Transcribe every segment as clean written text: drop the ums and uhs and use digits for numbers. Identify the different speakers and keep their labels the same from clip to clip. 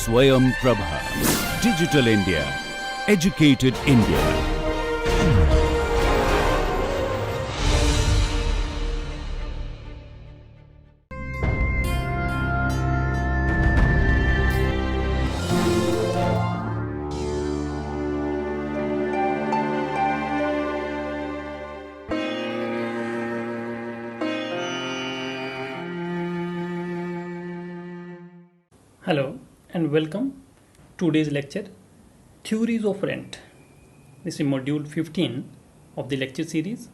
Speaker 1: Swayam Prabha. Digital India. Educated India.
Speaker 2: Hello and welcome to today's lecture, Theories of Rent. This is module 15 of the lecture series.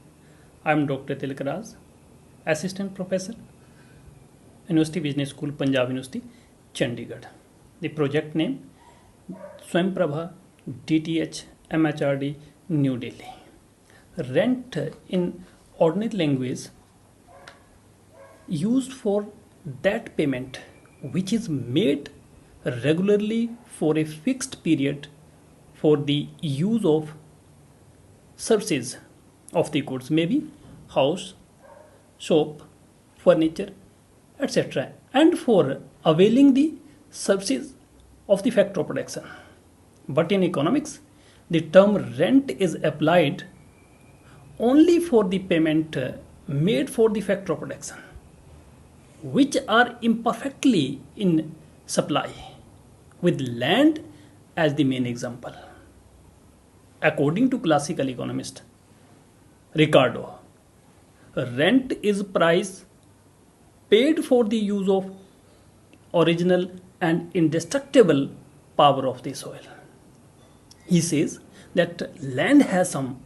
Speaker 2: I am Dr. Tilak Raj, Assistant Professor, University Business School, Punjab University, Chandigarh. The project name, Swayam Prabha, DTH, MHRD, New Delhi. Rent in ordinary language used for that payment which is made regularly for a fixed period for the use of services of the goods, maybe house, shop, furniture, etc., and for availing the services of the factor of production. But in economics, the term rent is applied only for the payment made for the factor of production, which are imperfectly in supply, with land as the main example. According to classical economist Ricardo, rent is price paid for the use of original and indestructible power of the soil. He says that land has some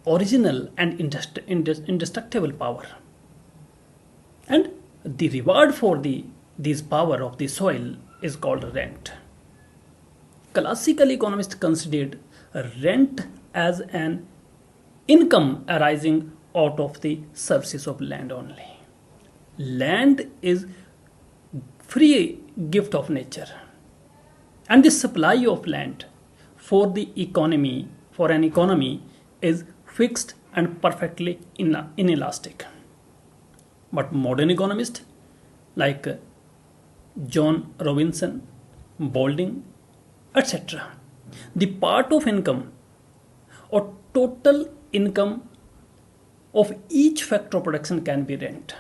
Speaker 2: original and indestructible power, and the reward for this power of the soil is called rent. Classical economists considered rent as an income arising out of the services of land only. Land is free gift of nature, and the supply of land for the economy, for an economy, is fixed and perfectly inelastic. But modern economists like John Robinson, Balding, etc., the part of income or total income of each factor of production can be rent.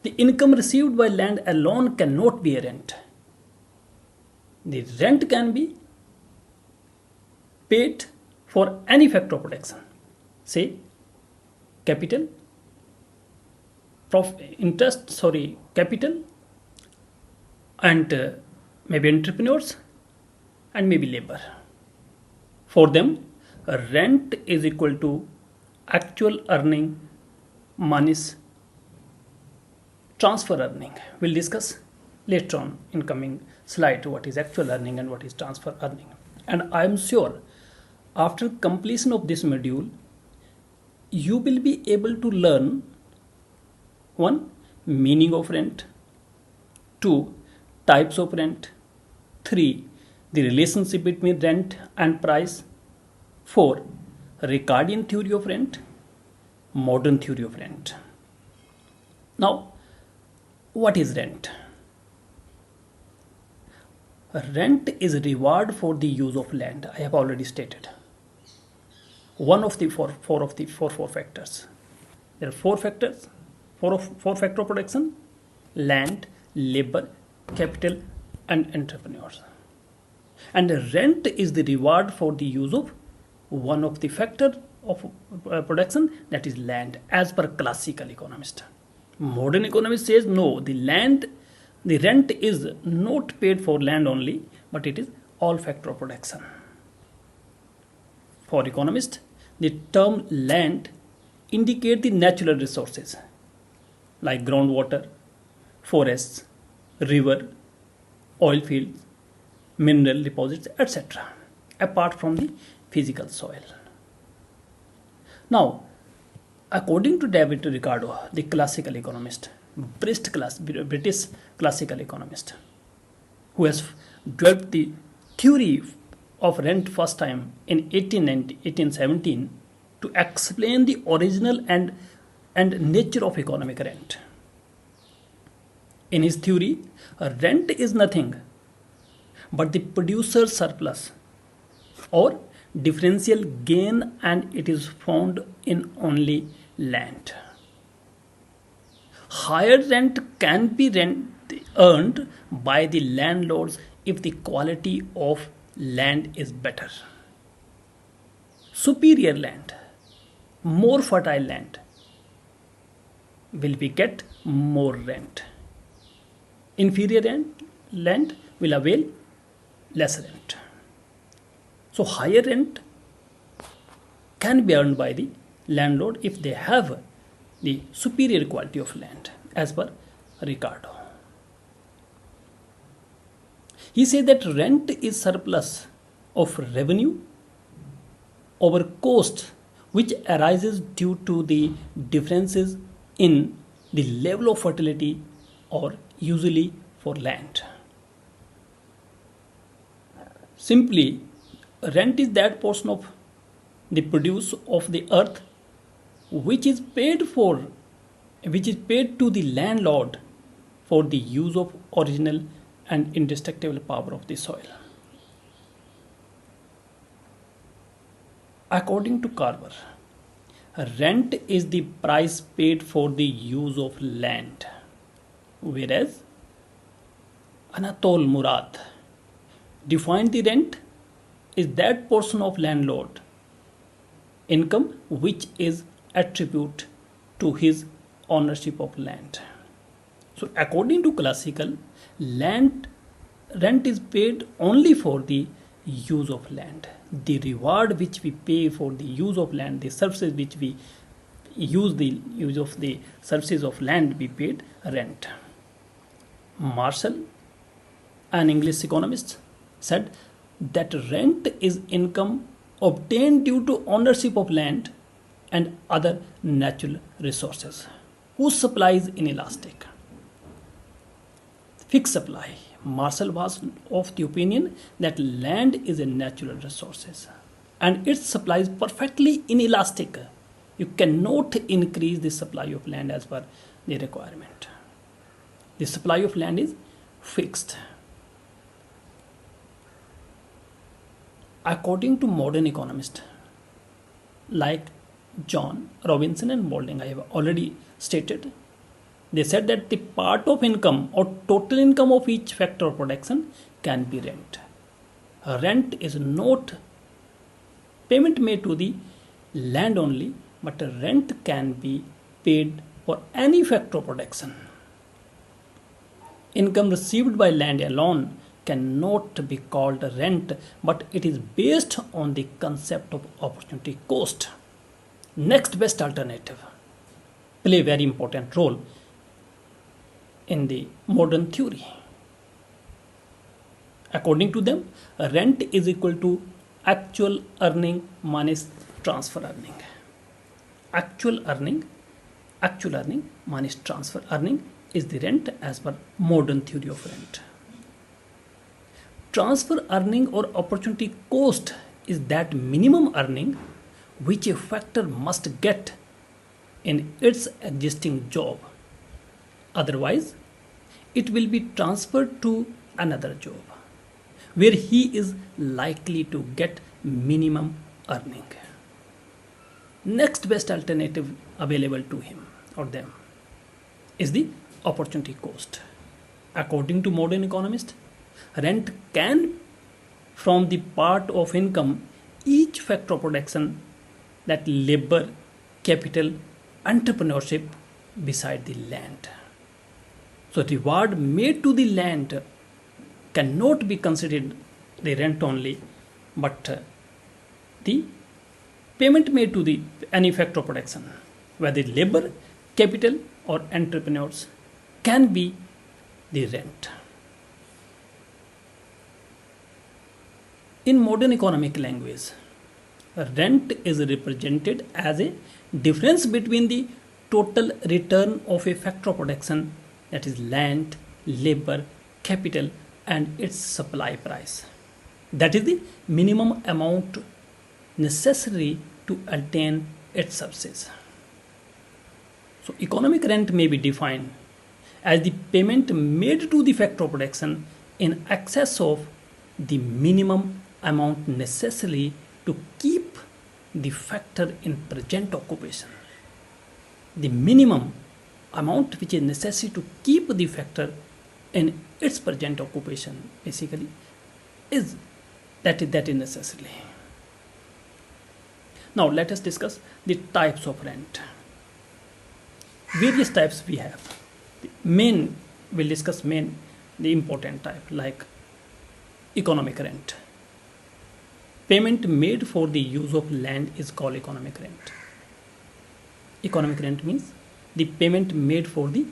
Speaker 2: The income received by land alone cannot be a rent. The rent can be paid for any factor of production, say capital, capital, and maybe entrepreneurs, and maybe labor. For them, rent is equal to actual earning minus transfer earning. We'll discuss later on in coming slide what is actual earning and what is transfer earning. And I am sure after completion of this module, you will be able to learn 1. Meaning of rent. 2. Types of rent. 3. The relationship between rent and price. 4. Ricardian theory of rent. Modern theory of rent. Now, what is rent? Rent is reward for the use of land. I have already stated. One of the four factors. There are four factors. Four factor of production: land, labor, capital, and entrepreneurs. And rent is the reward for the use of one of the factor of production, that is land, as per classical economist. Modern economist says no, the rent is not paid for land only, but it is all factor of production. For economists, the term land indicate the natural resources like groundwater, forests, river, oil fields, mineral deposits, etc., apart from the physical soil. Now, according to David Ricardo, the classical economist, British classical economist, who has developed the theory of rent first time in 1817 to explain the original and nature of economic rent. In his theory, rent is nothing but the producer's surplus or differential gain, and it is found in only land. Higher rent can be earned by the landlords if the quality of land is better. Superior land, more fertile land, will we get more rent. Inferior land will avail less rent. So higher rent can be earned by the landlord if they have the superior quality of land, as per Ricardo. He says that rent is surplus of revenue over cost which arises due to the differences in the level of fertility or usually for land. Simply, rent is that portion of the produce of the earth which is paid to the landlord for the use of original and indestructible power of the soil. According to Carver, rent is the price paid for the use of land, whereas Anatole Murad defined the rent is that portion of landlord income which is attribute to his ownership of land. So according to classical, rent is paid only for the use of land. The reward which we pay for the use of land, the services which we use of the services of land, we paid rent. Marshall, an English economist, said that rent is income obtained due to ownership of land and other natural resources whose supply is inelastic. Fixed supply. Marshall was of the opinion that land is a natural resource and its supply is perfectly inelastic. You cannot increase the supply of land as per the requirement. The supply of land is fixed. According to modern economists like John Robinson and Balding, I have already stated, they said that the part of income or total income of each factor of production can be rent. Rent is not payment made to the land only, but rent can be paid for any factor of production. Income received by land alone cannot be called rent, but it is based on the concept of opportunity cost. Next best alternative play a very important role in the modern theory. According to them, rent is equal to actual earning minus transfer earning. Actual earning minus transfer earning is the rent as per modern theory of rent. Transfer earning or opportunity cost is that minimum earning which a factor must get in its existing job. Otherwise, it will be transferred to another job where he is likely to get minimum earning. Next best alternative available to him or them is the opportunity cost. According to modern economists, rent can from the part of income each factor of production that labor, capital, entrepreneurship beside the land. So reward made to the land cannot be considered the rent only, but the payment made to the any factor of production, whether labor, capital or entrepreneurs, can be the rent. In modern economic language, rent is represented as a difference between the total return of a factor of production, that is land, labor, capital and its supply price. That is the minimum amount necessary to attain its services. So economic rent may be defined as the payment made to the factor of production in excess of the minimum amount necessary to keep the factor in present occupation. The minimum amount which is necessary to keep the factor in its present occupation basically is that is necessary. Now let us discuss the types of rent. Various types we have. We'll discuss the important type like economic rent. Payment made for the use of land is called economic rent. Economic rent means the payment made for the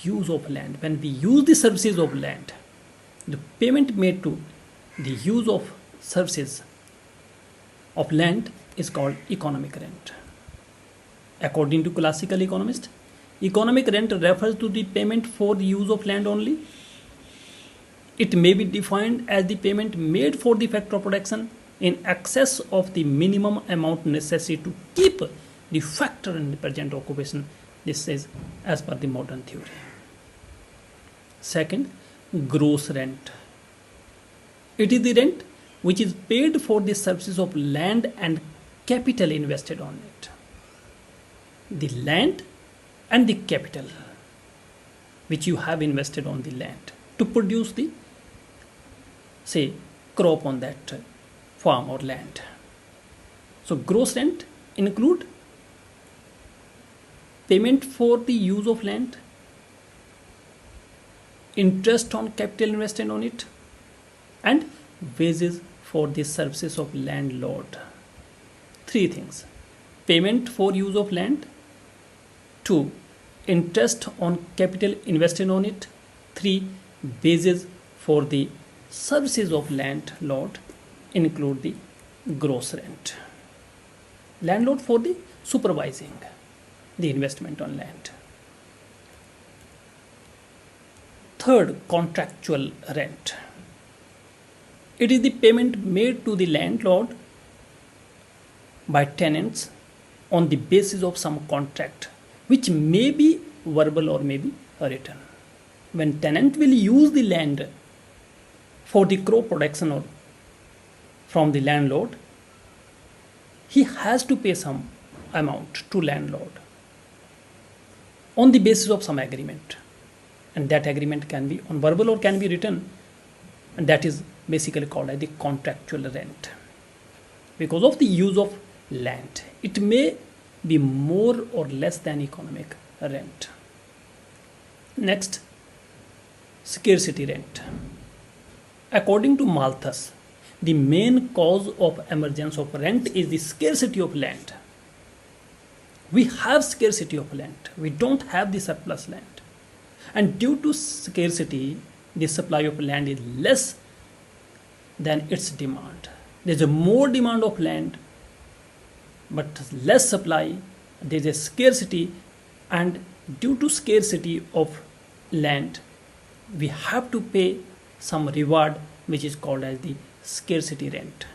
Speaker 2: use of land. When we use the services of land, the payment made to the use of services of land is called economic rent. According to classical economists, economic rent refers to the payment for the use of land only. It may be defined as the payment made for the factor of production in excess of the minimum amount necessary to keep the factor in the present occupation. This is as per the modern theory. Second, gross rent. It is the rent which is paid for the services of land and capital invested on it. The land and the capital which you have invested on the land to produce the, say, crop on that farm or land. So gross rent include payment for the use of land, interest on capital invested on it, and wages for the services of landlord. Three things: payment for use of land, 2, interest on capital invested on it, 3, wages for the services of landlord include the gross rent. Landlord for the supervising the investment on land. Third, contractual rent. It is the payment made to the landlord by tenants on the basis of some contract which may be verbal or may be written. When tenant will use the land for the crop production or from the landlord, he has to pay some amount to landlord on the basis of some agreement, and that agreement can be on verbal or can be written, and that is basically called as the contractual rent. Because of the use of land, it may be more or less than economic rent. Next, scarcity rent. According to Malthus, the main cause of emergence of rent is the scarcity of land. We have scarcity of land. We don't have the surplus land. And due to scarcity, the supply of land is less than its demand. There's a more demand of land, but less supply. There's a scarcity, and due to scarcity of land, we have to pay some reward which is called as the scarcity rent.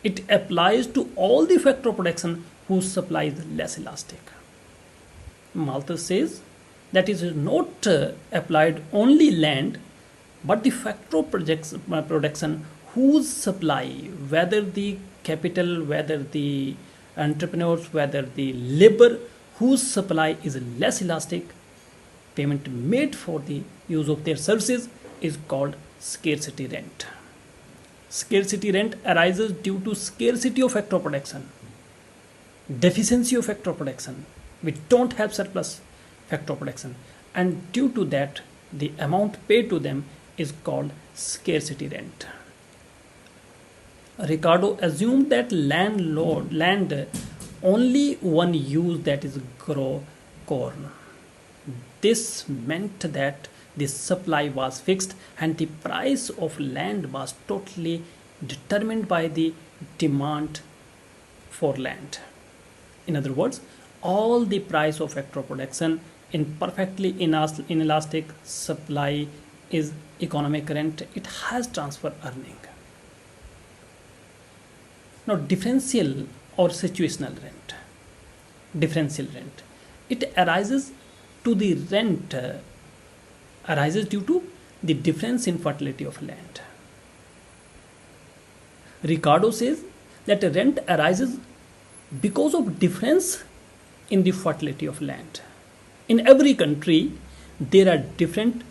Speaker 2: It applies to all the factor of production whose supply is less elastic. Malthus says that it is not applied only land, but the factor of production whose supply, whether the capital, whether the entrepreneurs, whether the labor, whose supply is less elastic, payment made for the use of their services is called scarcity rent. Scarcity rent arises due to scarcity of factor of production, deficiency of factor of production. We don't have surplus factor of production, and due to that, the amount paid to them is called scarcity rent. Ricardo assumed that land only one use, that is grow corn. This meant that the supply was fixed and the price of land was totally determined by the demand for land. In other words, all the price of factor of production in perfectly inelastic supply is economic rent. It has transfer earning. Now, differential or situational rent. Differential rent. It arises to the rent arises due to the difference in fertility of land. Ricardo says that rent arises because of difference in the fertility of land. In every country, there are different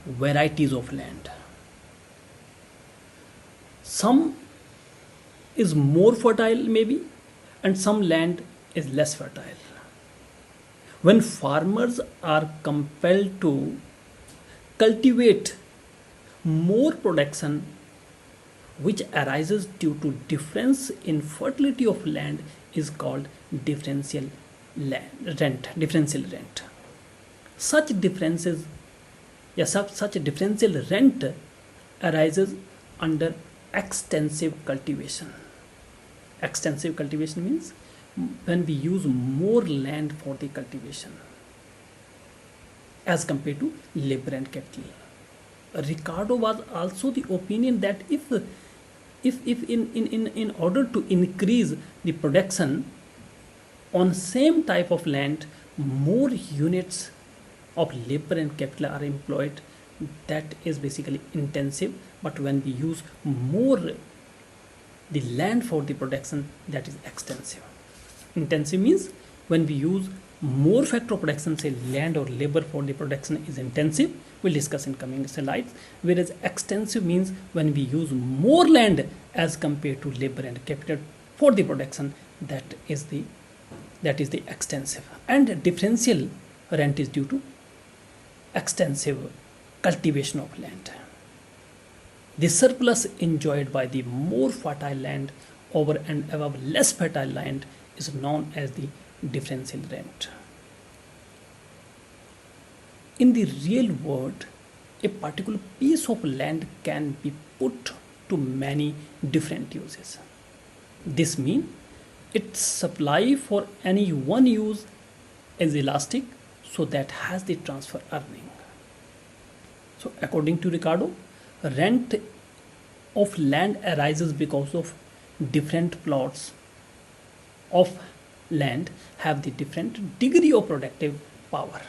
Speaker 2: varieties of land. Some is more fertile maybe, and some land is less fertile. When farmers are compelled to cultivate more production which arises due to difference in fertility of land is called differential rent. Such differences, such differential rent arises under extensive cultivation. Extensive cultivation means when we use more land for the cultivation as compared to labor and capital. Ricardo was also the opinion that if in order to increase the production on same type of land, more units of labor and capital are employed, that is basically intensive. But when we use more the land for the production, that is extensive. Intensive means when we use more factor of production, say land or labor for the production is intensive. We'll discuss in coming slides. Whereas extensive means when we use more land as compared to labor and capital for the production, that is the extensive. And differential rent is due to extensive cultivation of land. The surplus enjoyed by the more fertile land over and above less fertile land is known as the differential rent. In the real world, a particular piece of land can be put to many different uses. This means its supply for any one use is elastic, so that has the transfer earning. So according to Ricardo, rent of land arises because of different plots of land have the different degree of productive power.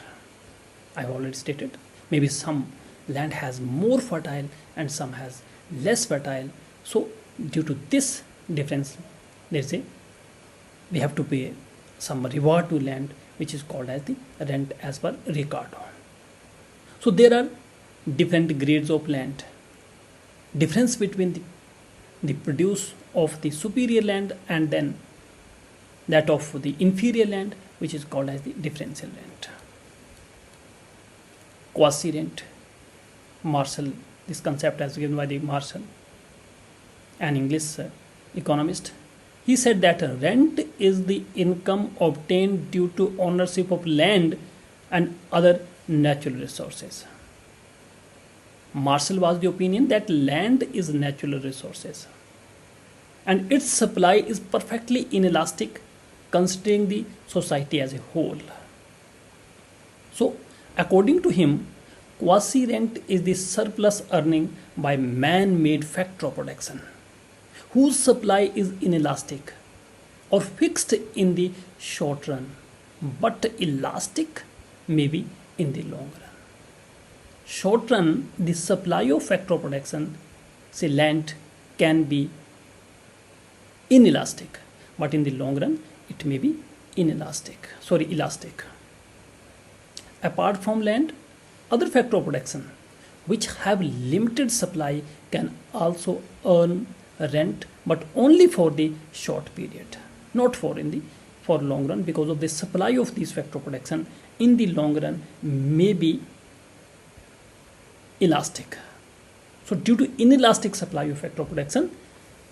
Speaker 2: I have already stated, maybe some land has more fertile and some has less fertile. So due to this difference, let's say we have to pay some reward to land, which is called as the rent as per Ricardo. So there are different grades of land. Difference between the produce of the superior land and then that of the inferior land, which is called as the differential rent. Quasi rent, Marshall, this concept as given by the Marshall, an English economist. He said that rent is the income obtained due to ownership of land and other natural resources. Marshall was the opinion that land is natural resources and its supply is perfectly inelastic considering the society as a whole. So according to him, quasi rent is the surplus earning by man-made factor of production whose supply is inelastic or fixed in the short run but elastic maybe in the long run. Short run, the supply of factor of production, say land, can be inelastic, but in the long run it may be elastic. Apart from land, other factor of production which have limited supply can also earn rent, but only for the short period, not for long run, because of the supply of these factor of production in the long run may be elastic. So due to inelastic supply of factor of production,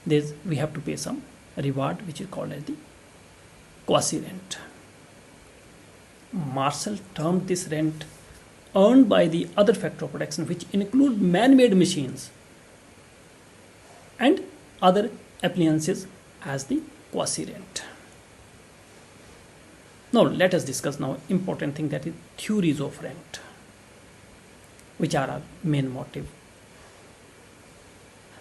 Speaker 2: we have to pay some reward, which is called as the quasi rent. Marshall termed this rent earned by the other factor of production, which include man-made machines and other appliances, as the quasi rent. Now let us discuss now important thing, that is theories of rent, which are our main motive.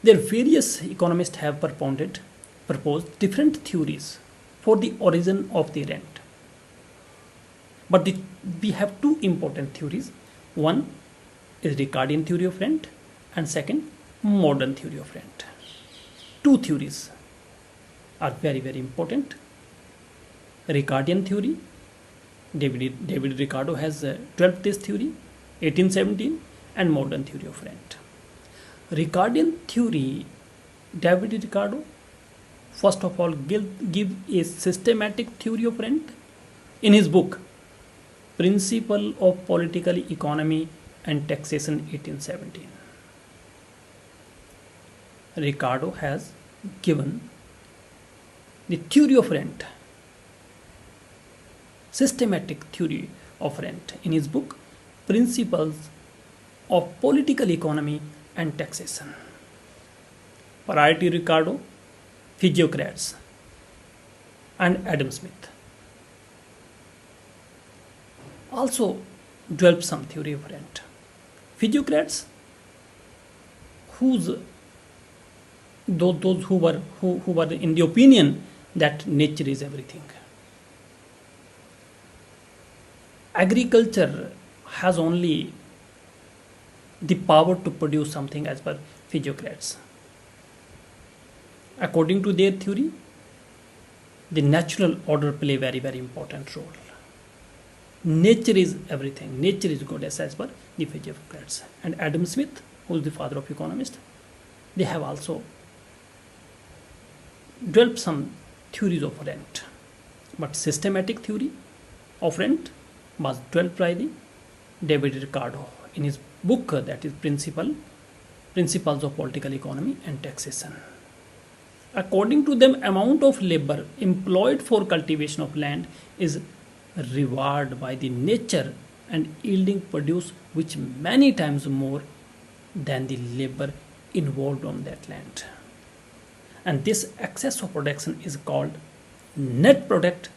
Speaker 2: There various economists have proposed different theories for the origin of the rent. But we have two important theories. One, is Ricardian theory of rent, and second, modern theory of rent. Two theories are very, very important. Ricardian theory, David Ricardo has developed this theory, 1817, and modern theory of rent. Ricardian theory, David Ricardo, first of all, give a systematic theory of rent in his book, Principle of Political Economy and Taxation, 1817. Ricardo has given the theory of rent, systematic theory of rent, in his book Principles of Political Economy and Taxation. Prior to Ricardo, physiocrats and Adam Smith also developed some theory of rent. Physiocrats, those who were in the opinion that nature is everything. Agriculture has only the power to produce something, as per physiocrats. According to their theory, the natural order play very, very important role. Nature is everything. Nature is goddess, as per the physiocrats. And Adam Smith, who is the father of economists, they have also developed some theories of rent. But systematic theory of rent was developed by the David Ricardo in his book, that is Principles of Political Economy and Taxation. According to them, amount of labor employed for cultivation of land is rewarded by the nature and yielding produce which many times more than the labor involved on that land. And this excess of production is called net product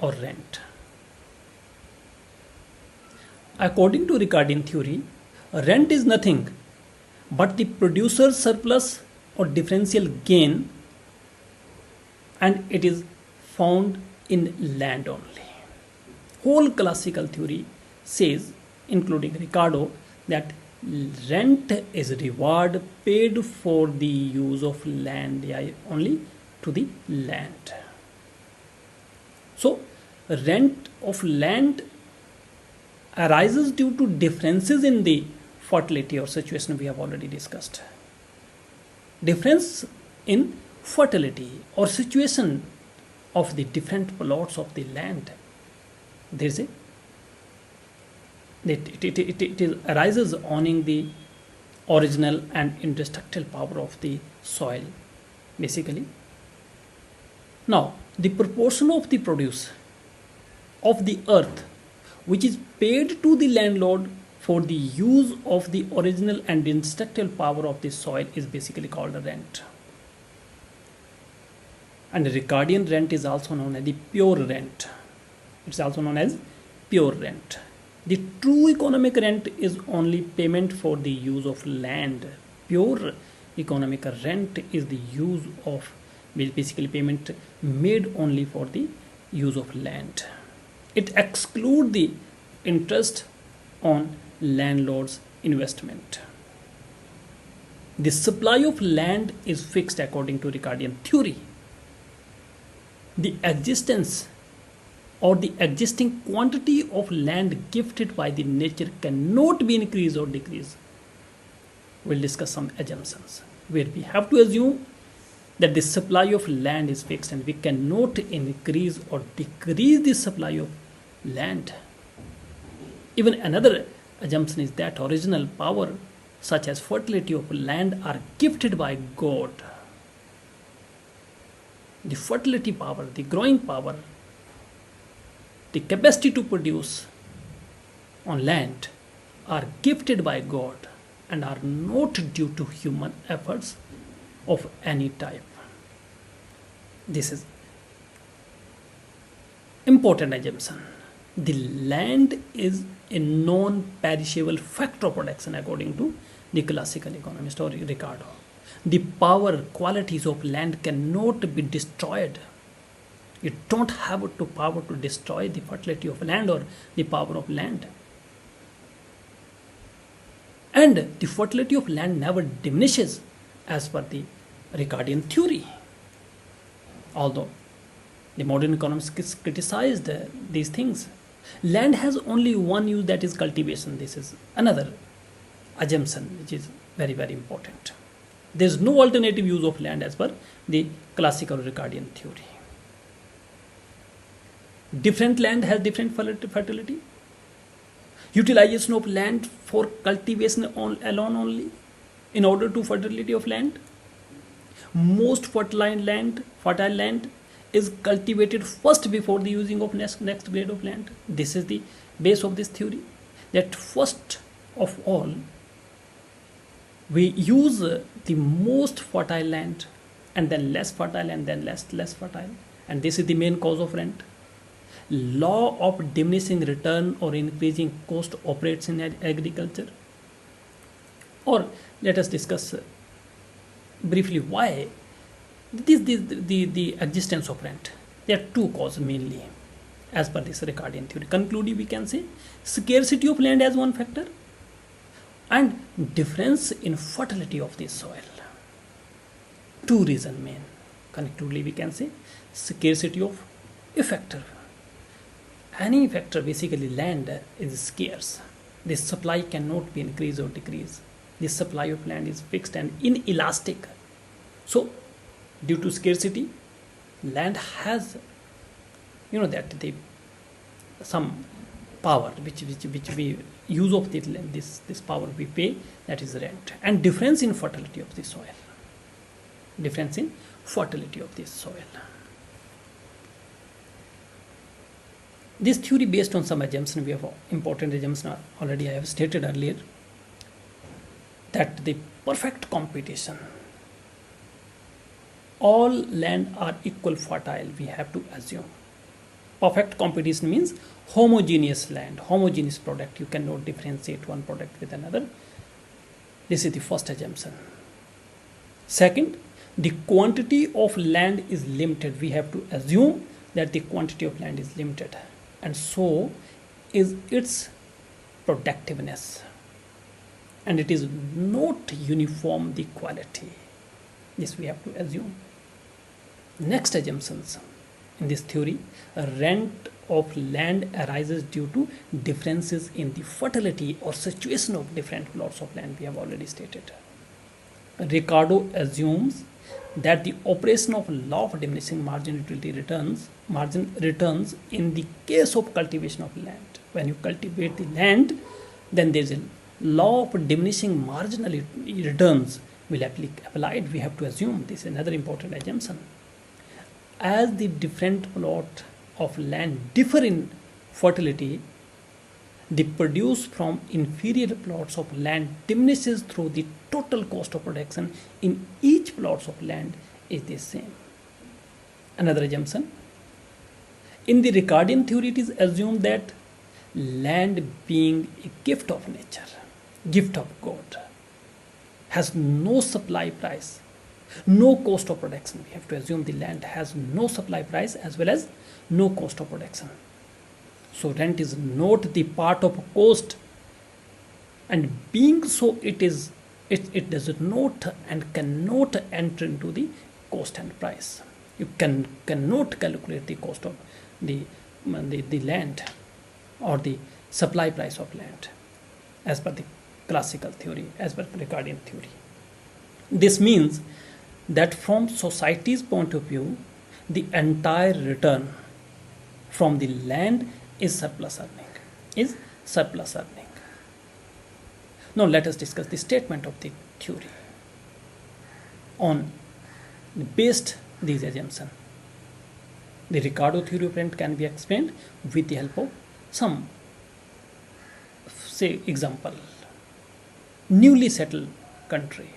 Speaker 2: or rent. According to Ricardian theory, rent is nothing but the producer's surplus or differential gain, and it is found in land only. Whole classical theory says, including Ricardo, that rent is reward paid for the use of land, only to the land. So, rent of land arises due to differences in the fertility or situation we have already discussed. Difference in fertility or situation of the different plots of the land. There is it arises owning the original and indestructible power of the soil, basically. Now, the proportion of the produce of the earth which is paid to the landlord for the use of the original and indestructible power of the soil is basically called a rent. And Ricardian rent is also known as the pure rent. It's also known as pure rent. The true economic rent is only payment for the use of land. Pure economic rent is the use of, basically payment made only for the use of land. It excludes the interest on landlord's investment. The supply of land is fixed according to Ricardian theory. The existence or the existing quantity of land gifted by the nature cannot be increased or decreased. We'll discuss some assumptions where we have to assume that the supply of land is fixed and we cannot increase or decrease the supply of land. Even another assumption is that original power such as fertility of land are gifted by God. The fertility power, the growing power, the capacity to produce on land are gifted by God and are not due to human efforts of any type. This is important assumption. The land is a non-perishable factor of production according to the classical economist or Ricardo. The power qualities of land cannot be destroyed. You don't have the power to destroy the fertility of land or the power of land. And the fertility of land never diminishes as per the Ricardian theory. Although the modern economists criticized these things. Land has only one use, that is cultivation. This is another assumption which is very, very important. There is no alternative use of land as per the classical Ricardian theory. Different land has different fertility. Utilization of land for cultivation alone only in order to fertility of land. Most fertile land is cultivated first before the using of next grade of land. This is the base of this theory, that first of all we use the most fertile land, and then less fertile, and then less fertile, and this is the main cause of rent. Law of diminishing return or increasing cost operates in agriculture. Or let us discuss briefly why the existence of rent. There are two causes mainly as per this Ricardian theory. Concluding, we can say scarcity of land as one factor and difference in fertility of the soil. Two reasons main. Concluding, we can say scarcity of a factor. Any factor, basically land is scarce. The supply cannot be increased or decreased. The supply of land is fixed and inelastic. So due to scarcity, land has some power which we use of this power we pay, that is rent. And difference in fertility of the soil. Difference in fertility of the soil. This theory based on some assumption. We have important assumption already I have stated earlier, that the perfect competition, all land are equal fertile, we have to assume. Perfect competition means homogeneous land, homogeneous product. You cannot differentiate one product with another. This is the first assumption. Second, the quantity of land is limited. We have to assume that the quantity of land is limited, and so is its productiveness, and it is not uniform the quality. This we have to assume. Next assumptions in this theory, rent of land arises due to differences in the fertility or situation of different plots of land. We have already stated. Ricardo assumes that the operation of law of diminishing margin returns in the case of cultivation of land. When you cultivate the land, then there is a law of diminishing marginal returns will applied. We have to assume this is another important assumption. As the different plot of land differ in fertility, the produce from inferior plots of land diminishes through the total cost of production in each plots of land is the same. Another assumption. In the Ricardian theory, it is assumed that land being a gift of nature, gift of God, has no supply price, no cost of production. We have to assume the land has no supply price as well as no cost of production. So rent is not the part of cost, and being so it does not and cannot enter into the cost and price. You cannot calculate the cost of the land or the supply price of land as per the classical theory, as per Ricardian theory. This means that from society's point of view, the entire return from the land is surplus earning. Now let us discuss the statement of the theory on based these assumptions. The Ricardo theory of rent can be explained with the help of some, say, example. Newly settled country,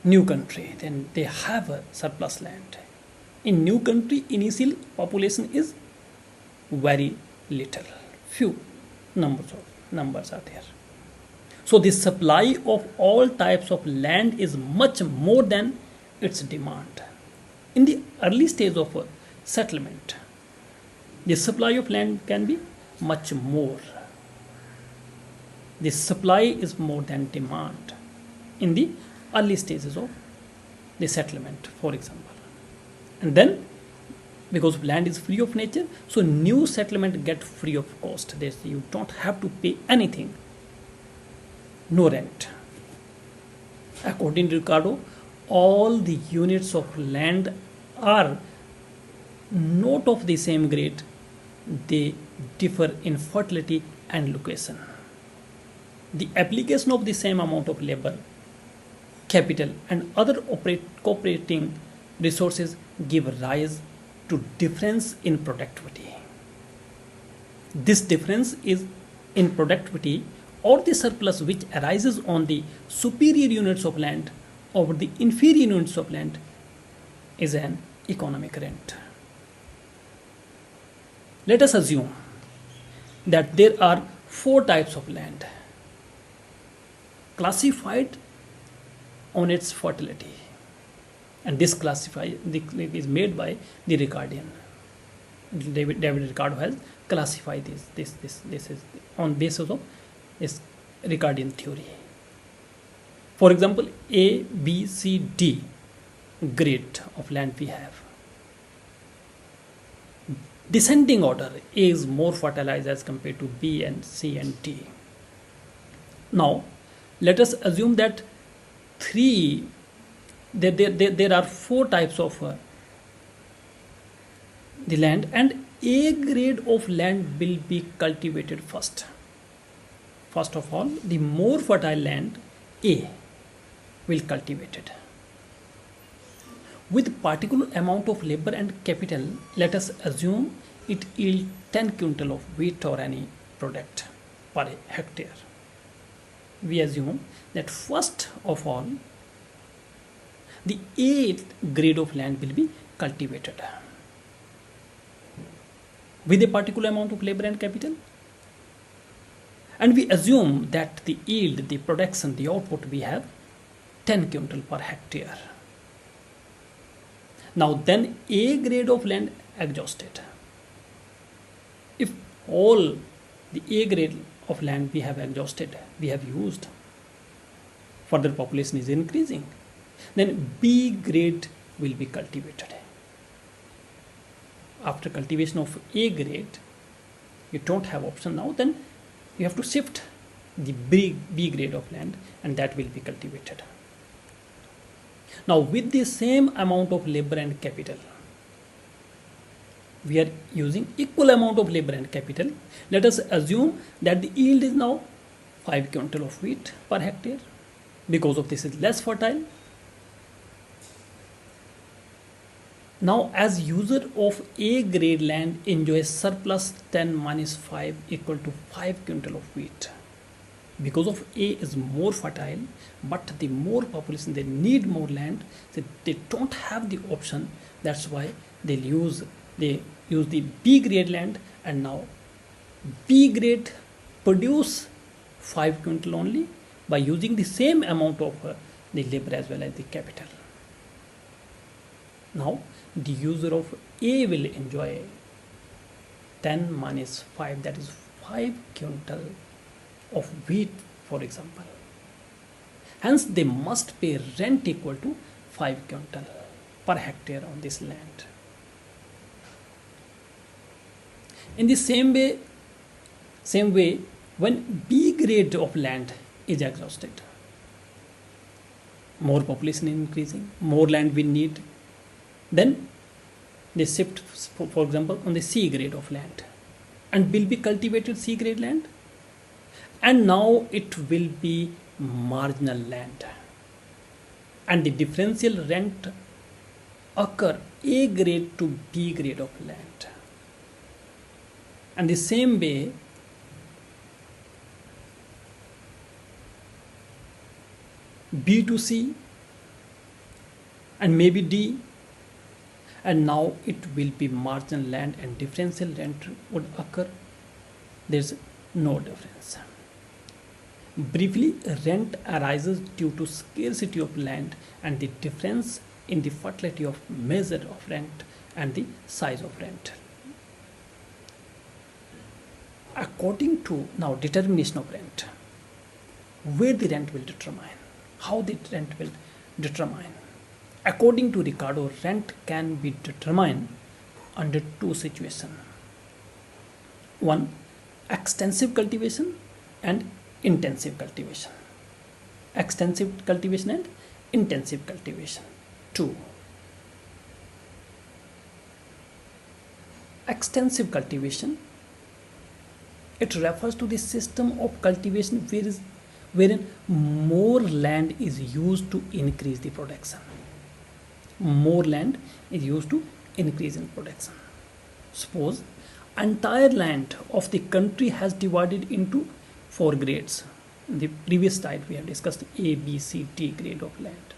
Speaker 2: new country, then they have a surplus land. In new country, initial population is very little, few numbers are there. So the supply of all types of land is much more than its demand. In the early stage of a settlement, the supply of land can be much more. the supply is more than demand in the early stages of the settlement, for example. And then because land is free of nature, so new settlement get free of cost. You don't have to pay anything, no rent. According to Ricardo, all the units of land are not of the same grade. They differ in fertility and location. The application of the same amount of labor, capital, and other cooperating resources give rise to difference in productivity. This difference is in productivity or the surplus which arises on the superior units of land over the inferior units of land is an economic rent. Let us assume that there are 4 types of land classified on its fertility, and this is made by the Ricardian. David Ricardo has classified this is on basis of this Ricardian theory. For example, A, B, C, D grade of land we have. Descending order, A is more fertilized as compared to B and C and D. Now, let us assume that there are 4 types of the land, and A grade of land will be cultivated first. First of all, the more fertile land, A, will cultivated. With particular amount of labor and capital, let us assume it yield 10 quintal of wheat or any product per hectare. We assume that first of all, the A grade of land will be cultivated with a particular amount of labor and capital, and we assume that the yield, the production, the output we have 10 quintal per hectare. Now then A grade of land exhausted. If all the A grade of land we have exhausted, we have used, further population is increasing, then B grade will be cultivated. After cultivation of A grade, you don't have option now, then you have to shift the B grade of land, and that will be cultivated. Now with the same amount of labor and capital, we are using equal amount of labor and capital. Let us assume that the yield is now 5 quintal of wheat per hectare. Because of this is less fertile. Now as user of A grade land enjoys surplus 10 minus 5 equal to 5 quintal of wheat. Because of A is more fertile, but the more population, they need more land, so they don't have the option. That's why they use the B grade land, and now B grade produce 5 quintal only by using the same amount of the labor as well as the capital. Now the user of A will enjoy 10 minus 5, that is 5 quintal of wheat, for example. Hence they must pay rent equal to 5 quintal per hectare on this land. In the same way, when B grade of land is exhausted, more population is increasing, more land we need, then they shift, for example, on the C grade of land, and will be cultivated C grade land, and now it will be marginal land, and the differential rent occur A grade to B grade of land. And the same way, B to C and maybe D, and now it will be marginal land and differential rent would occur. There's no difference. Briefly, rent arises due to scarcity of land and the difference in the fertility of measure of rent and the size of rent. According to now determination of rent, where the rent will determine, how the rent will determine. According to Ricardo, rent can be determined under two situations. One, extensive cultivation and intensive cultivation. Extensive cultivation and intensive cultivation. Two, extensive cultivation. It refers to the system of cultivation wherein more land is used to increase the production. More land is used to increase in production. Suppose entire land of the country has divided into four grades. In the previous slide we have discussed A, B, C, D grade of land.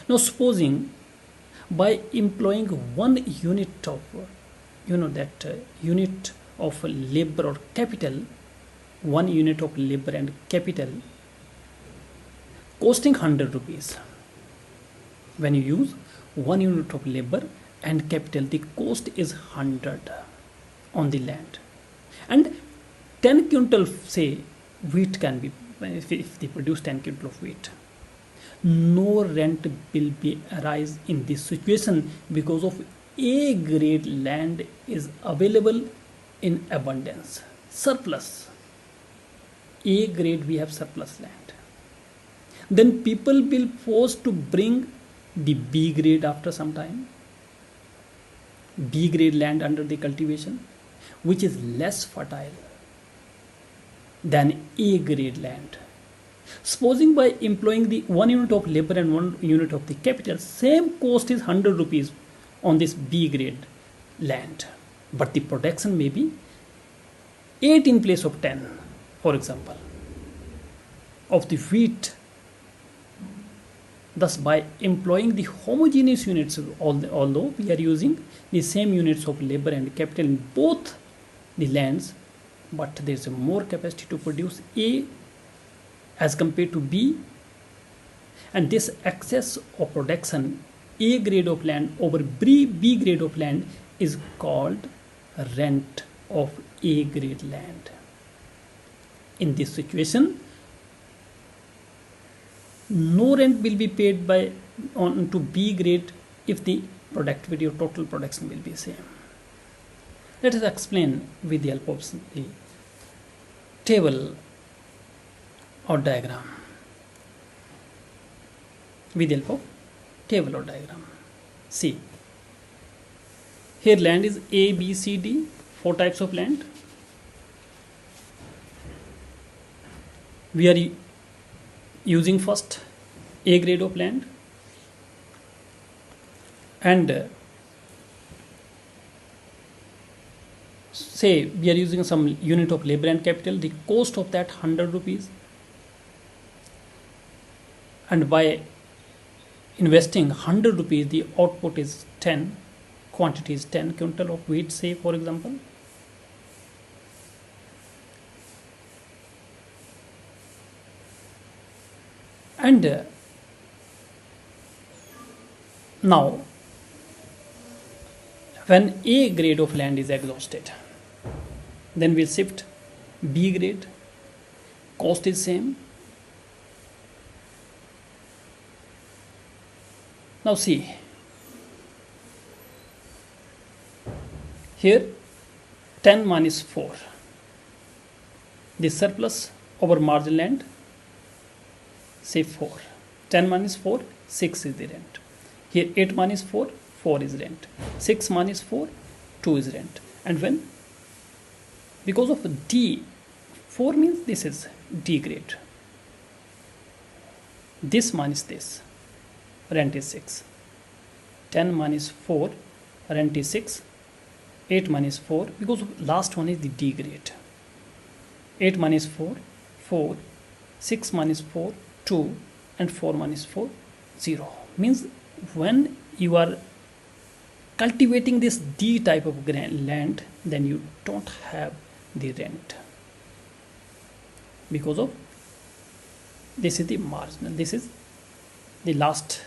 Speaker 2: Now supposing by employing one unit of unit of labor or capital, one unit of labor and capital costing 100 rupees. When you use one unit of labor and capital, the cost is 100 on the land, and 10 quintal say wheat can be, if they produce 10 quintal of wheat, no rent will be arise in this situation because of A grade land is available in abundance, surplus. A grade we have surplus land. Then people will force to bring the B grade after some time, B grade land under the cultivation, which is less fertile than A grade land. Supposing by employing the one unit of labor and one unit of the capital, same cost is 100 rupees on this B grade land, but the production may be 8 in place of 10, for example, of the wheat. Thus, by employing the homogeneous units, although we are using the same units of labor and capital in both the lands, but there is a more capacity to produce A as compared to B, and this excess of production A grade of land over B grade of land is called rent of A grade land. In this situation, no rent will be paid on to B grade if the productivity or total production will be same. Let us explain with the help of the table or diagram. With the help of table or diagram. See, here land is A, B, C, D, 4 types of land. We are using first A grade of land, and say we are using some unit of labor and capital, the cost of that 100 rupees, and by investing 100 rupees the output is 10, quantity is 10 quintal of wheat, say for example. And now when A grade of land is exhausted, then we'll shift B grade, cost is same. Now see, here 10 minus 4, the surplus over margin land, say 4. 10 minus 4, 6 is the rent. Here 8 minus 4, 4 is rent. 6 minus 4, 2 is rent. And when, because of D, 4 means this is D grade. This minus this, rent is 6. 10 minus 4, rent is 6. 8 minus 4, because of last one is the D grade. 8 minus 4, 4. 6 minus 4, 2, and 4 minus 4, 0. Means when you are cultivating this D type of land, then you don't have the rent, because of this is the marginal, this is the last,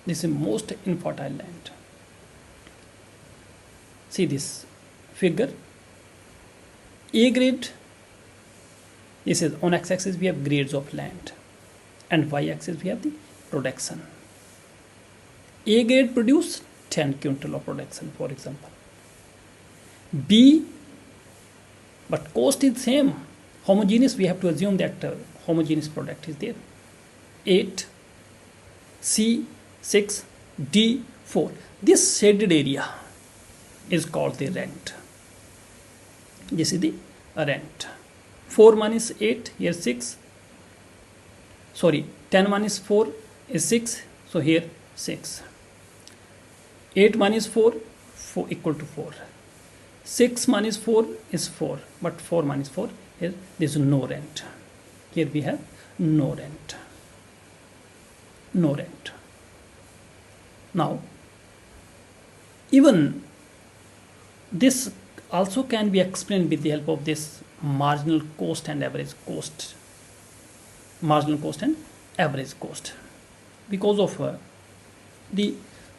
Speaker 2: this is most infertile land. See this figure, A grade This is on x-axis we have grades of land, and y-axis we have the production. A grade produce 10 quintal of production, for example. B, but cost is same. Homogeneous, we have to assume that homogeneous product is there. 8, C 6, D 4. This shaded area is called the rent. This is the rent. 4 minus 8, here 6. Sorry, 10 minus 4 is 6, so here 6. 8 minus 4, 4 equal to 4. 6 minus 4 is 4, but 4 minus 4, here there is no rent. Here we have no rent. No rent. Now, even this also can be explained with the help of this marginal cost and average cost. Marginal cost and average cost. Because of the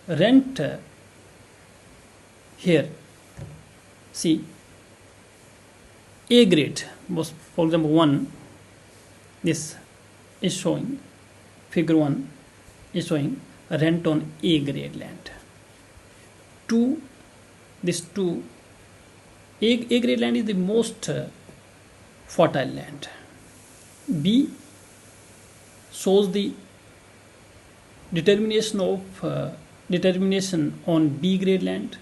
Speaker 2: rent here, see, A grade was, for example, 1, this is showing, figure 1 is showing rent on A grade land. 2, this 2, A grade land is the most fertile land. B shows the determination of determination on B grade land.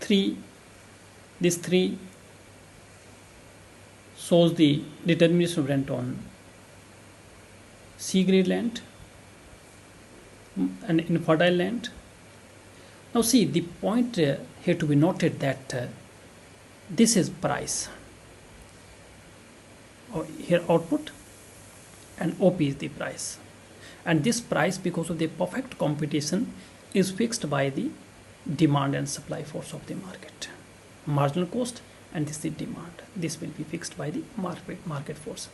Speaker 2: 3, this 3 shows the determination of rent on C grade land and in fertile land. Now see, the point here to be noted that this is price. Here output and OP is the price. And this price, because of the perfect competition, is fixed by the demand and supply force of the market. Marginal cost and this is the demand. This will be fixed by the market force.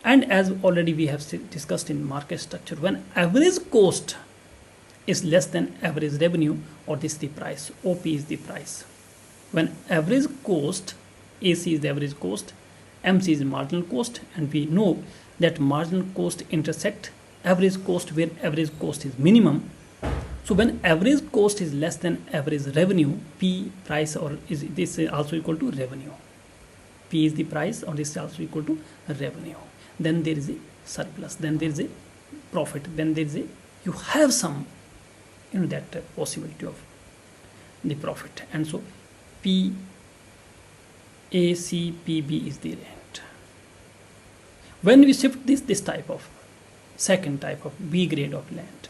Speaker 2: And as already we have discussed in market structure, when average cost is less than average revenue, or this is the price, OP is the price. When average cost, AC is the average cost, MC is marginal cost, and we know that marginal cost intersect average cost where average cost is minimum. So when average cost is less than average revenue, P price, or is this also equal to revenue. P is the price, or this is also equal to revenue. Then there is a surplus, then there is a profit, then there is a, you have some, that possibility of the profit. And so P A C P B is the rent. When we shift this type of second type of B grade of land,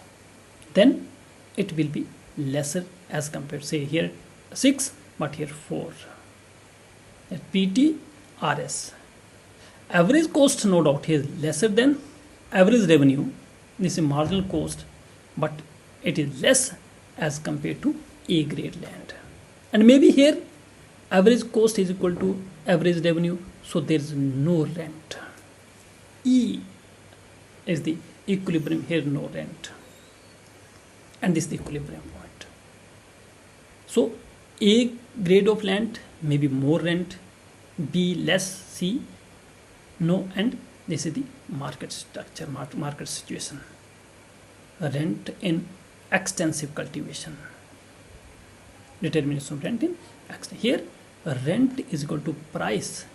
Speaker 2: then it will be lesser as compared, say here 6 but here 4. PT RS. Average cost, no doubt, here is lesser than average revenue. This is marginal cost, but it is less as compared to A grade land. And maybe here average cost is equal to average revenue, so there is no rent. E is the equilibrium, here no rent. And this is the equilibrium point. So A grade of land may be more rent, B less, C no, and this is the market structure, market situation. Rent in extensive cultivation. Determination of rent in extensive. Here rent is equal to price,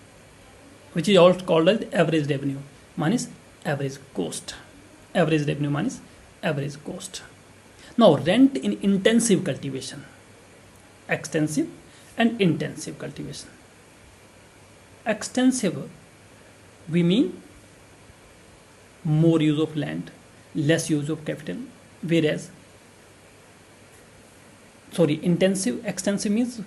Speaker 2: which is also called as average revenue minus average cost. Average revenue minus average cost. Now rent in intensive cultivation. Extensive and intensive cultivation. Extensive, we mean more use of land, less use of capital, whereas extensive means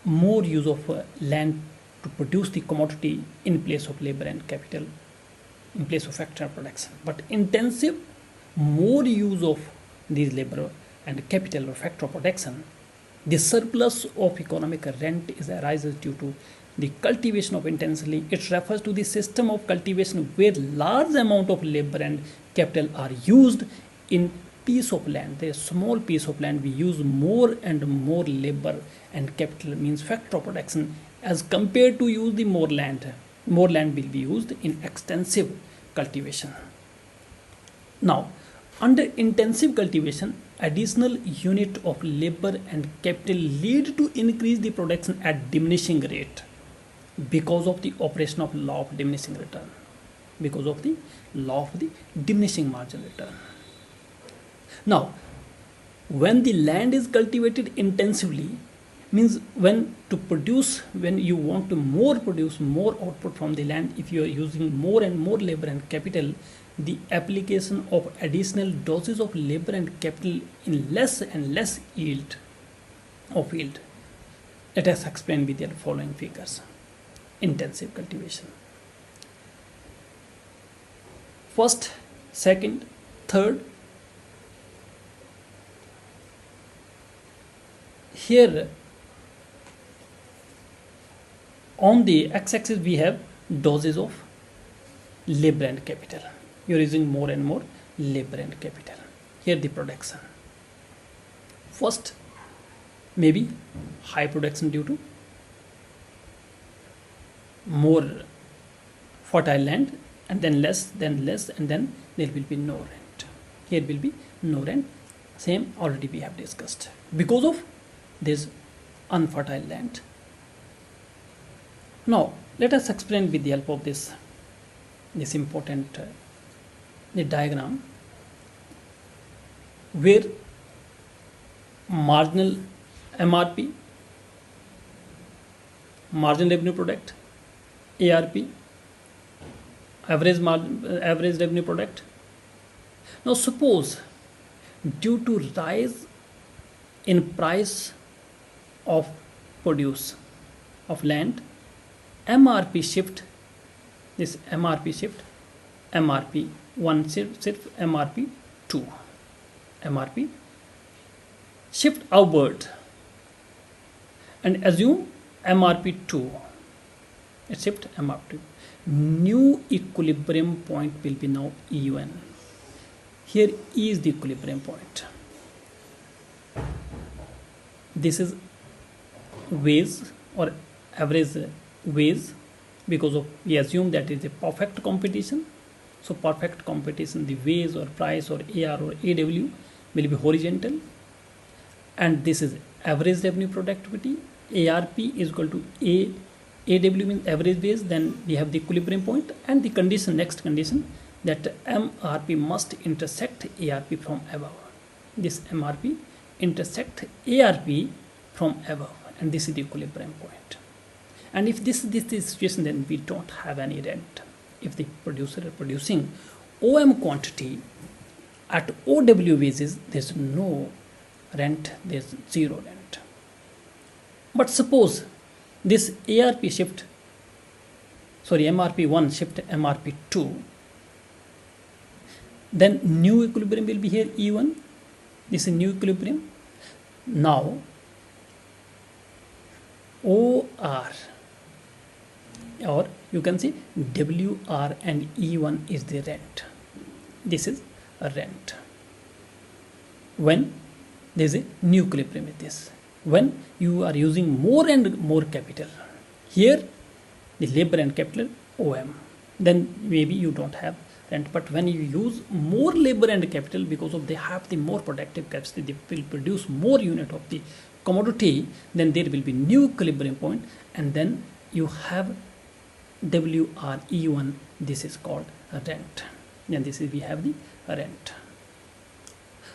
Speaker 2: more use of land to produce the commodity in place of labor and capital, in place of factor of production. But intensive, more use of these labor and capital or factor of production. The surplus of economic rent arises due to the cultivation of intensely. It refers to the system of cultivation where large amount of labor and capital are used in piece of land. The small piece of land we use more and more labor and capital, means factor of production, as compared to use the more land. More land will be used in extensive cultivation. Now, under intensive cultivation, additional unit of labor and capital lead to increase the production at diminishing rate because of the operation of law of diminishing return, because of the law of the diminishing marginal return. Now, when the land is cultivated intensively, means when you want to produce more output from the land, if you are using more and more labor and capital, the application of additional doses of labor and capital in less and less yield. Let us explain with the following figures. Intensive cultivation. First, second, third. Here on the x-axis we have doses of labor and capital. You are using more and more labor and capital. Here the production. First, maybe high production due to more fertile land, and then less, and then there will be no rent. Here will be no rent. Same already we have discussed. Because of this unfertile land. Now, let us explain with the help of this important the diagram where marginal MRP, marginal revenue product, ARP, average revenue product. Now, suppose due to rise in price of produce of land, MRP shift, MRP 1 shift MRP 2, MRP shift outward and assume MRP 2, shift MRP 2. New equilibrium point will be now E1. Here E is the equilibrium point. This is wage or average wage, because of we assume that is a perfect competition. So perfect competition, the wage or price or AR or AW will be horizontal, and this is average revenue productivity. ARP is equal to AW means average wage. Then we have the equilibrium point, and the condition, next condition, that MRP must intersect ARP from above. This MRP intersect ARP from above, and this is the equilibrium point. And if this is the situation, then we don't have any rent. If the producer is producing OM quantity at OW wages, there's no rent, there's zero rent. But suppose this MRP 1 shift MRP 2, then new equilibrium will be here E1. This is new equilibrium. Now OR, or you can see WR and E1 is the rent. This is a rent. When there is a new equilibrium with this, when you are using more and more capital, here the labor and capital OM, then maybe you don't have rent. But when you use more labor and capital, because of they have the more productive capacity, they will produce more unit of the commodity, then there will be new equilibrium point, and then you have WRE1. This is called a rent. And this is we have the rent.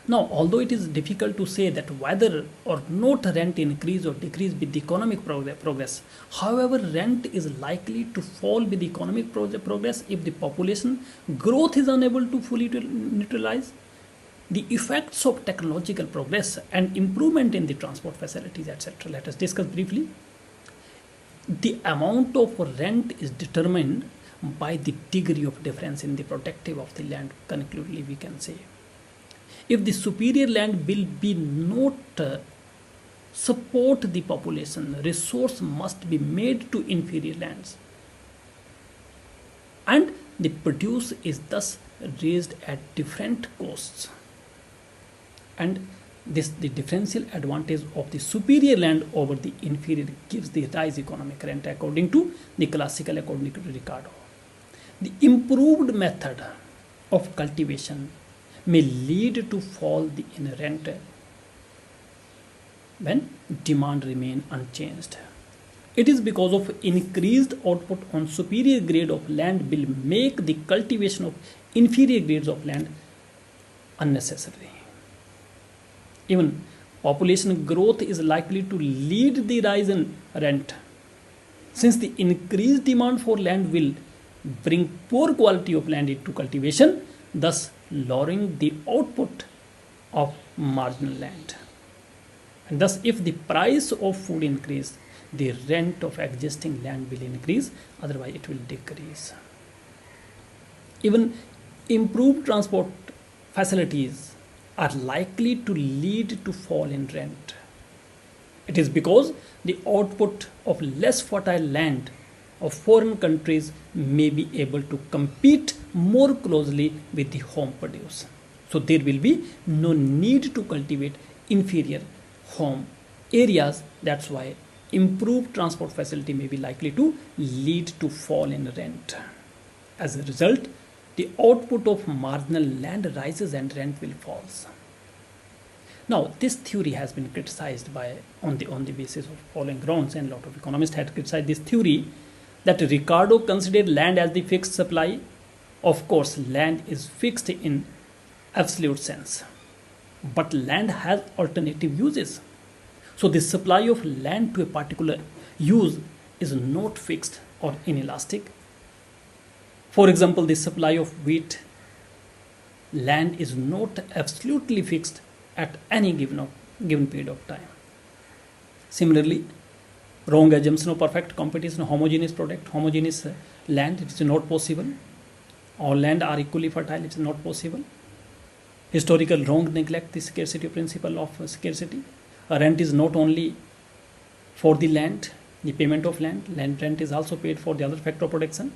Speaker 2: Now, although it is difficult to say that whether or not rent increase or decrease with the economic progress, however, rent is likely to fall with the economic progress if the population growth is unable to fully neutralize the effects of technological progress and improvement in the transport facilities, etc. Let us discuss briefly. The amount of rent is determined by the degree of difference in the productive of the land. Conclusively, we can say, if the superior land will be not support the population, resource must be made to inferior lands, and the produce is thus raised at different costs. And the differential advantage of the superior land over the inferior gives the rise economic rent according to the classical, according to Ricardo. The improved method of cultivation may lead to fall in rent when demand remain unchanged. It is because of increased output on superior grade of land will make the cultivation of inferior grades of land unnecessary. Even population growth is likely to lead the rise in rent, since the increased demand for land will bring poor quality of land into cultivation, thus lowering the output of marginal land. And thus, if the price of food increase, the rent of existing land will increase, otherwise it will decrease. Even improved transport facilities are likely to lead to fall in rent. It is because the output of less fertile land of foreign countries may be able to compete more closely with the home produce. So there will be no need to cultivate inferior home areas. That's why improved transport facility may be likely to lead to fall in rent. As a result, the output of marginal land rises and rent will fall. Now, this theory has been criticized on the basis of following grounds, and a lot of economists had criticized this theory that Ricardo considered land as the fixed supply. Of course, land is fixed in absolute sense, but land has alternative uses. So the supply of land to a particular use is not fixed or inelastic. For example, the supply of wheat land is not absolutely fixed at any given period of time. Similarly, wrong assumption of perfect competition, homogeneous product, homogeneous land, it is not possible. All land are equally fertile, it is not possible. Historical wrong neglect the scarcity principle of scarcity. A rent is not only for the land, the payment of land rent is also paid for the other factor of production.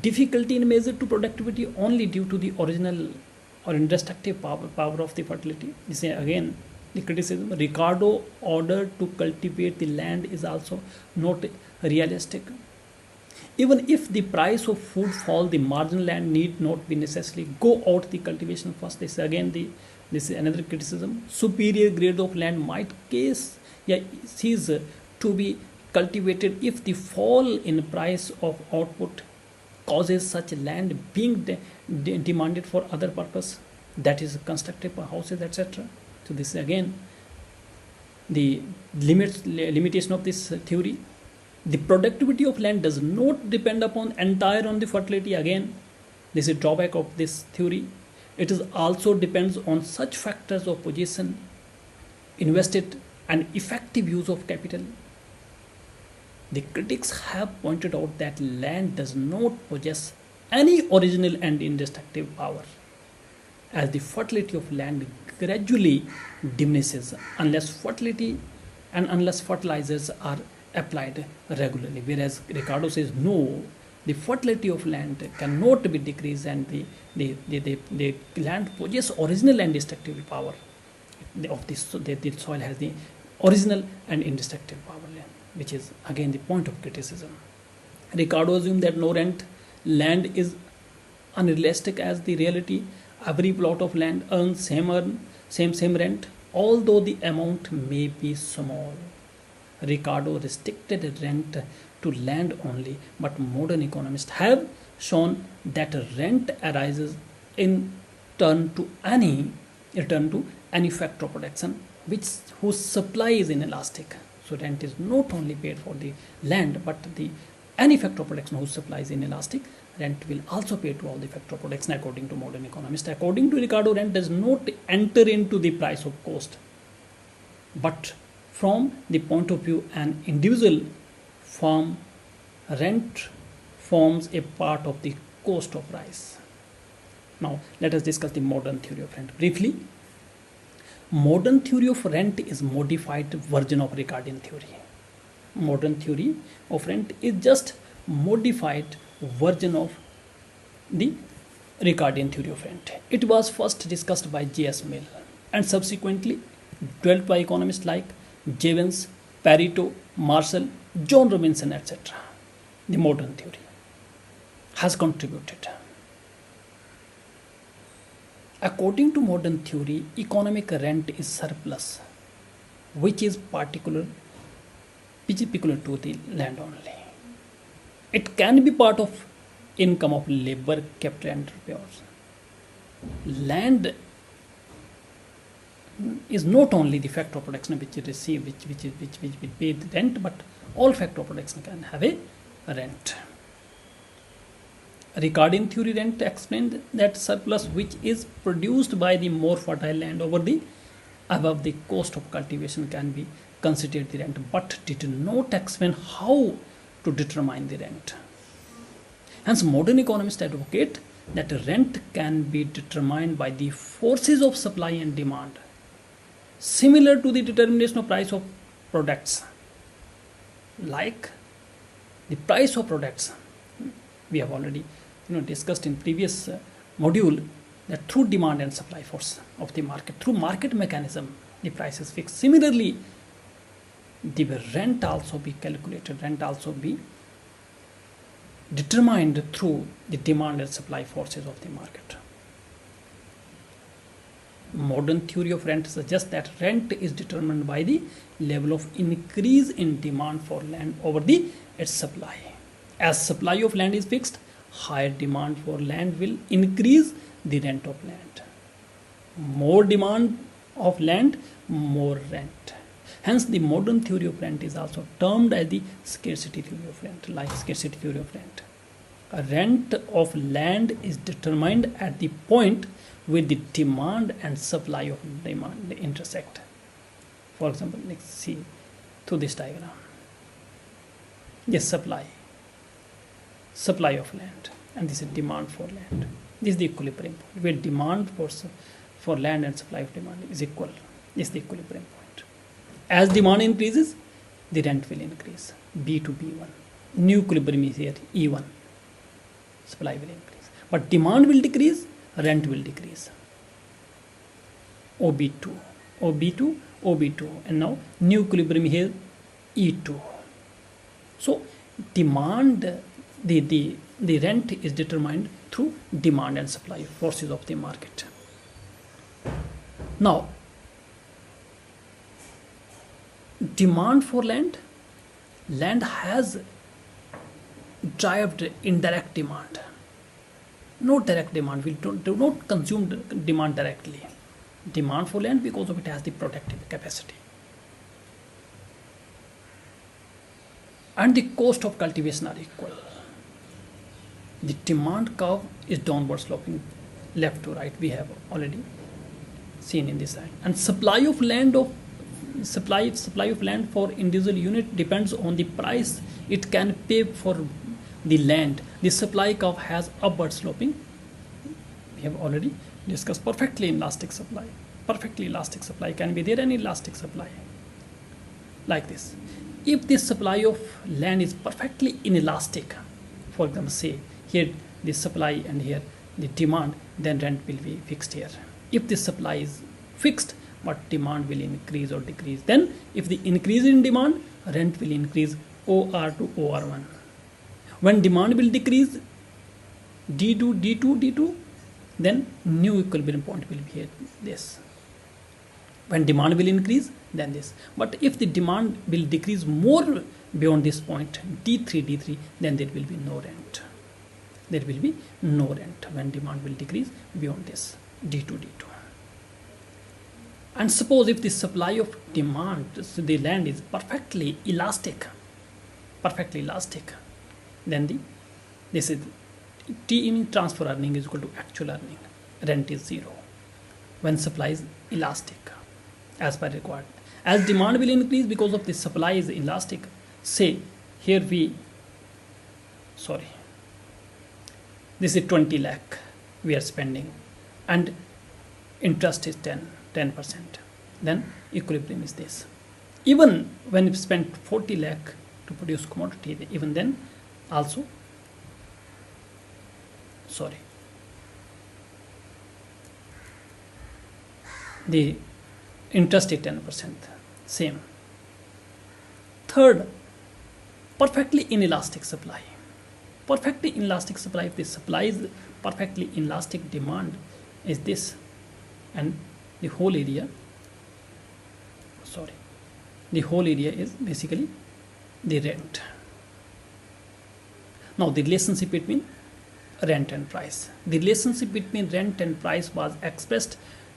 Speaker 2: Difficulty in measure to productivity only due to the original or indestructible power of the fertility. This is again the criticism. Ricardo order to cultivate the land is also not realistic. Even if the price of food fall, the marginal land need not be necessarily go out the cultivation first. This is another criticism. Superior grade of land might cease to be cultivated if the fall in price of output causes such land being demanded for other purpose, that is constructive houses, etc. So this is again the limitation of this theory. The productivity of land does not depend upon entire on the fertility. Again, this is drawback of this theory. It is also depends on such factors of position, invested and effective use of capital. The critics have pointed out that land does not possess any original and indestructible power, as the fertility of land gradually diminishes unless fertilizers are applied regularly. Whereas Ricardo says no, the fertility of land cannot be decreased, and the land possesses original and indestructible power of this. So the soil has the original and indestructible power, which is again the point of criticism. Ricardo assumed that no rent land is unrealistic as the reality. Every plot of land earns same rent, although the amount may be small. Ricardo restricted rent to land only, but modern economists have shown that rent arises in turn to any factor of production whose supply is inelastic. So rent is not only paid for the land, but any factor of production whose supply is inelastic, rent will also pay to all the factor of production according to modern economists. According to Ricardo, rent does not enter into the price of cost, but from the point of view an individual firm, rent forms a part of the cost of price. Now let us discuss the modern theory of rent briefly. Modern theory of rent is modified version of Ricardian theory. Modern theory of rent is just modified version of the Ricardian theory of rent. It was first discussed by J.S. Mill and subsequently developed by economists like Jevons, Pareto, Marshall, John Robinson, etc. The modern theory has contributed. According to modern theory, economic rent is surplus, which is particular to the land only. It can be part of income of labor, capital, and repairs. Land is not only the factor of production which you receive, which we pay the rent, but all factor of production can have a rent. Ricardian theory rent explained that surplus which is produced by the more fertile land over the above the cost of cultivation can be considered the rent, but did not explain how to determine the rent. Hence, modern economists advocate that rent can be determined by the forces of supply and demand, similar to the determination of price of products. Like the price of products, we have already discussed in previous module that through demand and supply force of the market, through market mechanism, the price is fixed. Similarly, the rent also be calculated, rent also be determined through the demand and supply forces of the market. Modern theory of rent suggests that rent is determined by the level of increase in demand for land over the its supply. As supply of land is fixed, higher demand for land will increase the rent of land. More demand of land, more rent. Hence, the modern theory of rent is also termed as the scarcity theory of rent, like scarcity theory of rent. A rent of land is determined at the point where the demand and supply of demand intersect. For example, let's see through this diagram. This supply of land, and this is demand for land. This is the equilibrium point, where demand for land and supply of demand is equal. This is the equilibrium point. As demand increases, the rent will increase. B to B1. New equilibrium is here, E1. Supply will increase. But demand will decrease, rent will decrease. OB2, OB2, OB2. And now new equilibrium here, E2. So demand, the rent is determined through demand and supply forces of the market. Now, demand for land has driven indirect demand, not direct demand. We do not consume demand directly. Demand for land, because of it, has the productive capacity. And the cost of cultivation are equal. The demand curve is downward sloping, left to right. We have already seen in this side. And supply of land for individual unit depends on the price it can pay for the land. The supply curve has upward sloping. We have already discussed perfectly inelastic supply. Perfectly elastic supply. Can be there any elastic supply like this. If the supply of land is perfectly inelastic, for example, say here the supply and here the demand, then rent will be fixed here. If the supply is fixed but demand will increase or decrease, then if the increase in demand, rent will increase OR to OR1. When demand will decrease, D2, then new equilibrium point will be here, this. When demand will increase, then this. But if the demand will decrease more beyond this point, D3, then there will be no rent. There will be no rent when demand will decrease beyond this, D2. And suppose if the supply of demand, so the land is perfectly elastic, then this is T in transfer earning is equal to actual earning. Rent is 0 when supply is elastic as per required. As demand will increase because of the supply is elastic, say here this is 20 lakh we are spending and interest is 10%, then equilibrium is this. Even when we spend 40 lakh to produce commodity, even then also, the interest is 10%, same. Third, perfectly inelastic supply. Perfectly inelastic supply, if the supply is perfectly inelastic, demand is this, and the whole area is basically the rent. Now the relationship between rent and price. The relationship between rent and price was expressed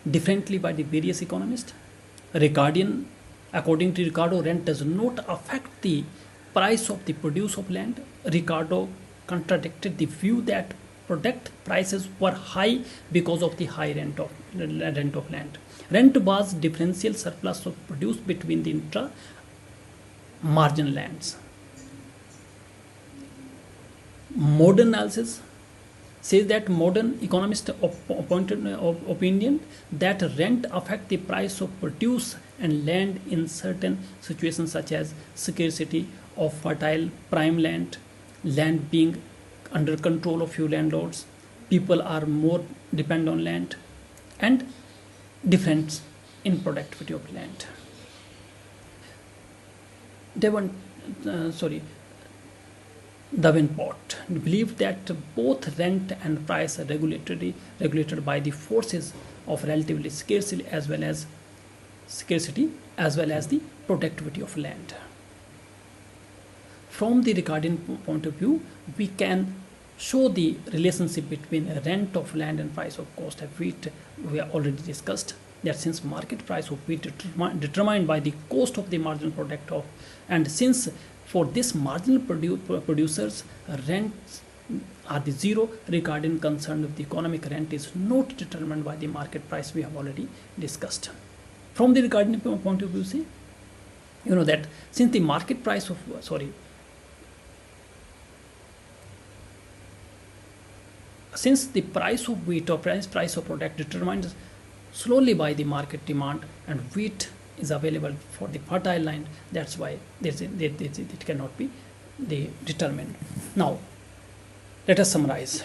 Speaker 2: differently by the various economists. According to Ricardo, rent does not affect the price of the produce of land. Ricardo contradicted the view that product prices were high because of the high rent of land. Rent was differential surplus of produce between the intra-marginal lands. Modern analysis says that modern economist opinion that rent affect the price of produce and land in certain situations such as scarcity of fertile prime land being under control of few landlords, people are more dependent on land, and difference in productivity of land. Davenport believed that both rent and price are regulated by the forces of relatively scarcity as well as the productivity of land. From the Ricardian point of view, we can show the relationship between rent of land and price of cost of wheat. We have already discussed that since market price of wheat determined by the cost of the marginal product of, and since for this marginal producers rents are the zero, Ricardian concern with the economic rent is not determined by the market price. We have already discussed. From the Ricardian point of view, see, that since the market price of since the price of wheat or price of product determined slowly by the market demand, and wheat is available for the fertile land, that's why it cannot be determined. Now let us summarize.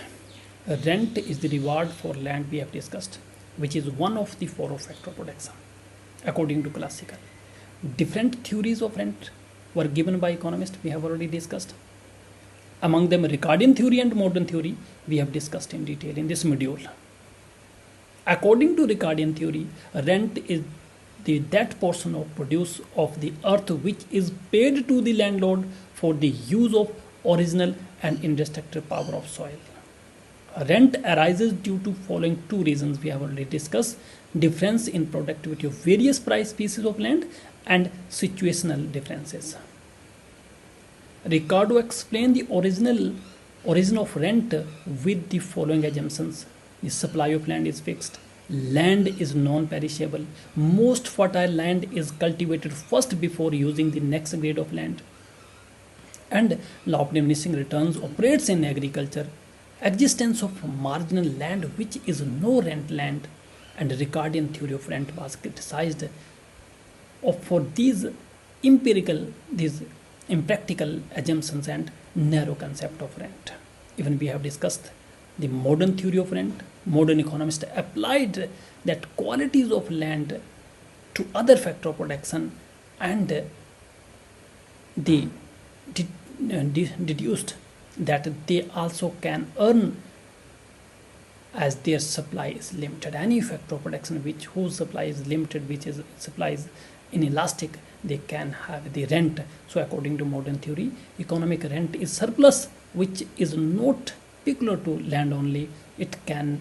Speaker 2: Rent is the reward for land we have discussed, which is one of the four factor of production according to classical. Different theories of rent were given by economists, we have already discussed. Among them, Ricardian theory and modern theory we have discussed in detail in this module. According to Ricardian theory, rent is that portion of produce of the earth which is paid to the landlord for the use of original and indestructible power of soil. Rent arises due to following two reasons we have already discussed: difference in productivity of various price pieces of land and situational differences. Ricardo explained the origin of rent with the following assumptions: the supply of land is fixed, land is non-perishable, most fertile land is cultivated first before using the next grade of land, and law of diminishing returns operates in agriculture, existence of marginal land which is no rent land, and Ricardian theory of rent was criticized for these impractical assumptions and narrow concept of rent. Even we have discussed the modern theory of rent. Modern economists applied that qualities of land to other factor of production, and they deduced that they also can earn as their supply is limited. Any factor of production whose supply is limited, supply is inelastic, they can have the rent. So according to modern theory, economic rent is surplus which is not peculiar to land only. It can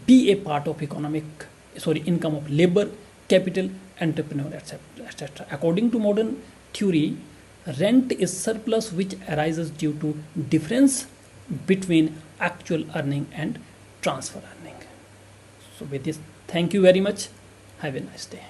Speaker 2: be a part of income of labor, capital, entrepreneur, etc. According to modern theory, rent is surplus which arises due to difference between actual earning and transfer earning. So with this, thank you very much. Have a nice day.